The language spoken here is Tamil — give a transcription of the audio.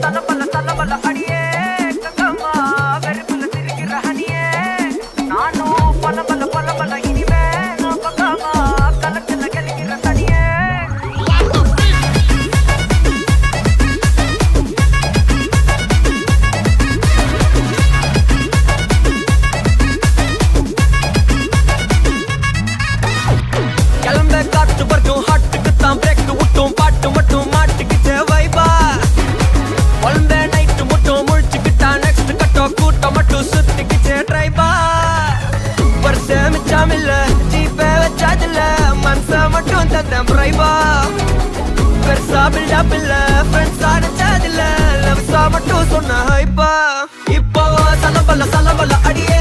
தலபல தலபல அடியே கங்கம்மா வெறுப்புல திரிக்கிற ஹனியே நானும் பலபல பலபல இனிமே நான் பக்காமா கலத்துல கலிக்கிற தனியே கிளம்ப காற்று வரைக்கும் ஹாட்டுக்கு தான் பிரேக் விட்டும் பாட்டு மட்டும் மாட்டுக்கிட்டே வைபா ஒன்பே நைட்டு மட்டும் முழிச்சுக்கிட்டா நெக்ஸ்ட் கட்டோ கூட்டம் மட்டும் சுத்திக்கிட்டே ட்ரைபா வருஷ மிச்சம் இல்ல ஜீப்பே வச்சாதில்ல மனச மட்டும் தந்தேன் பிரைபா பெருசா பில்டப் இல்ல ஃப்ரெண்ட்ஸ் அடிச்சதில்ல லவ்ஸா மட்டும் சொன்ன ஹைப்பா இப்போ சலபல சலபல அடியே